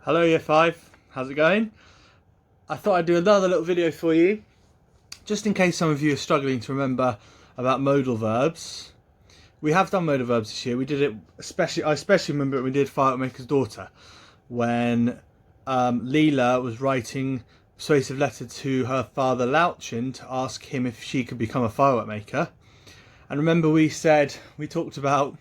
Hello Year 5, how's it going? I thought I'd do another little video for you, just in case some of you are struggling to remember about modal verbs. We have done modal verbs this year. We did it, I especially remember it when we did Firework Maker's Daughter, when Leela was writing a persuasive letter to her father Lauchin to ask him if she could become a firework maker. And remember we talked about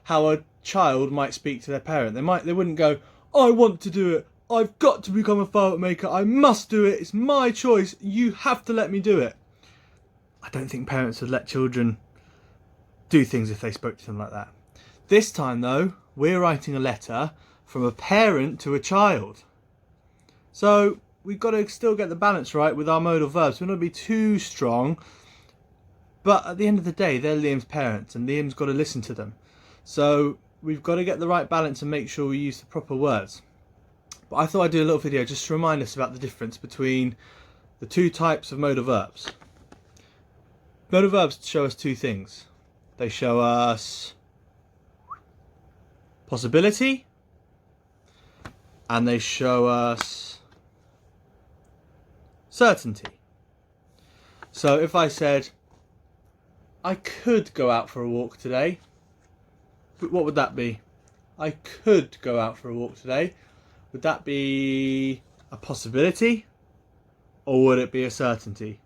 how a child might speak to their parent. They wouldn't go, I want to do it. I've got to become a firework maker. I must do it. It's my choice. You have to let me do it. I don't think parents would let children do things if they spoke to them like that. This time though, we're writing a letter from a parent to a child. So we've got to still get the balance right with our modal verbs. We're not going to be too strong. But at the end of the day, they're Liam's parents and Liam's got to listen to them. So we've got to get the right balance and make sure we use the proper words. But I thought I'd do a little video just to remind us about the difference between the two types of modal verbs. Modal verbs show us two things. They show us possibility and they show us certainty. So if I said, I could go out for a walk today, what would that be? I could go out for a walk today. Would that be a possibility or would it be a certainty?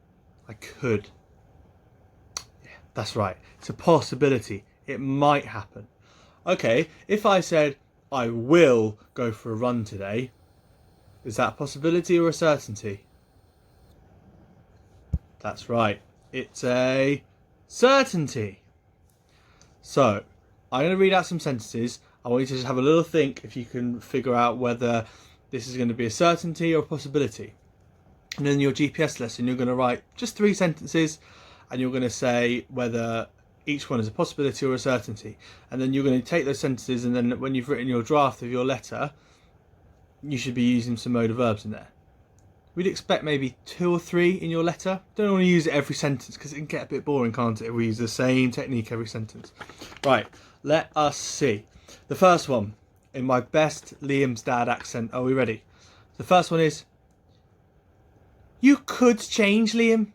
I could. Yeah, that's right. It's a possibility. It might happen. Okay, if I said I will go for a run today, is that a possibility or a certainty? That's right. It's a certainty. So I'm going to read out some sentences. I want you to just have a little think if you can figure out whether this is going to be a certainty or a possibility. And in your GPS lesson, you're going to write just 3 sentences and you're going to say whether each one is a possibility or a certainty. And then you're going to take those sentences and then when you've written your draft of your letter, you should be using some modal verbs in there. We'd expect maybe 2 or 3 in your letter. Don't want to use it every sentence because it can get a bit boring, can't it, if we use the same technique every sentence. Right, let us see. The first one, in my best Liam's dad accent. Are we ready? The first one is, you could change, Liam.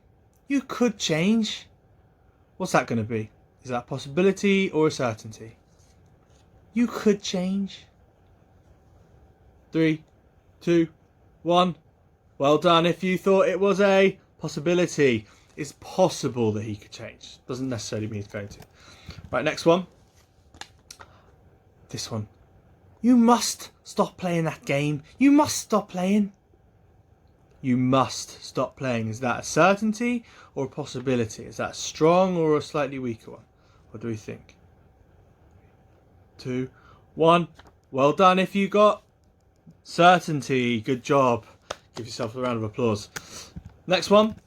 You could change. What's that going to be? Is that a possibility or a certainty? You could change. 3, 2, 1. Well done if you thought it was a possibility. It's possible that he could change. Doesn't necessarily mean he's going to. Right, next one. This one. You must stop playing that game. You must stop playing. You must stop playing. Is that a certainty or a possibility? Is that a strong or a slightly weaker one? What do we think? 2, 1. Well done if you got certainty. Good job. Give yourself a round of applause. Next one.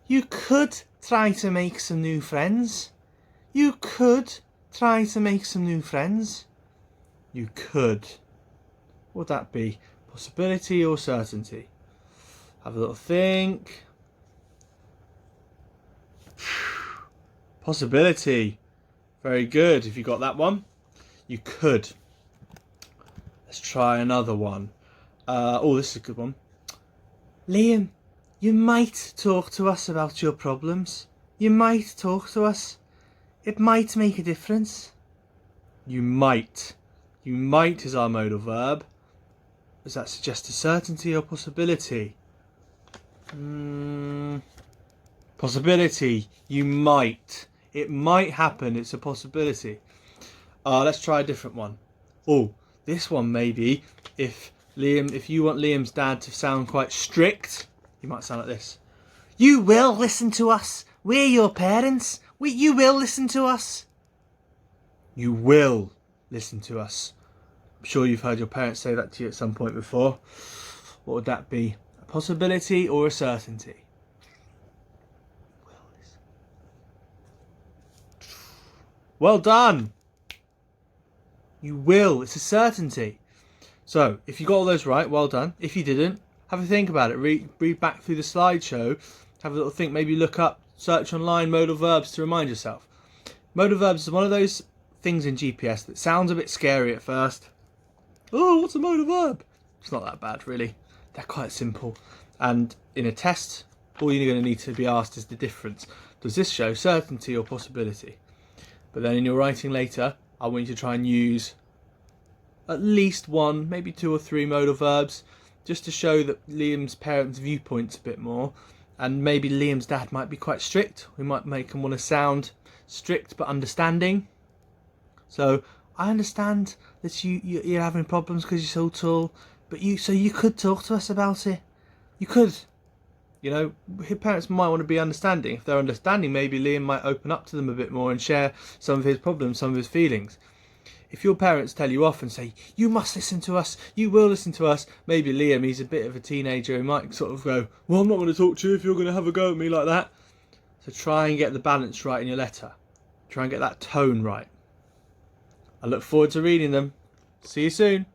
You could try to make some new friends. You could try to make some new friends. You could. What would that be? Possibility or certainty? Have a little think. Possibility. Very good. If you got that one, you could. Let's try another one. This is a good one. Liam, you might talk to us about your problems. You might talk to us. It might make a difference. You might. You might is our modal verb. Does that suggest a certainty or possibility? Possibility. You might. It might happen. It's a possibility. Let's try a different one. This one maybe if you want Liam's dad to sound quite strict, you might sound like this. You will listen to us. We're your parents. You will listen to us. You will listen to us. I'm sure you've heard your parents say that to you at some point before. What would that be? A possibility or a certainty? Well done. You will. It's a certainty. So, if you got all those right, well done. If you didn't, have a think about it. Read back through the slideshow. Have a little think. Maybe look up, search online modal verbs to remind yourself. Modal verbs is one of those things in GPS that sounds a bit scary at first. oh, what's a modal verb? It's not that bad, really. They're quite simple. And in a test, all you're going to need to be asked is the difference. Does this show certainty or possibility? But then in your writing later, I want you to try and use at least one, maybe 2 or 3 modal verbs, just to show that Liam's parents' viewpoint's a bit more. And maybe Liam's dad might be quite strict. We might make him want to sound strict but understanding. So I understand that you're having problems because you're so tall, but you could talk to us about it. You could. You know, his parents might want to be understanding. If they're understanding, maybe Liam might open up to them a bit more and share some of his problems, some of his feelings. If your parents tell you off and say, you must listen to us, you will listen to us, maybe Liam, he's a bit of a teenager, he might sort of go, well, I'm not going to talk to you if you're going to have a go at me like that. So try and get the balance right in your letter. Try and get that tone right. I look forward to reading them. See you soon.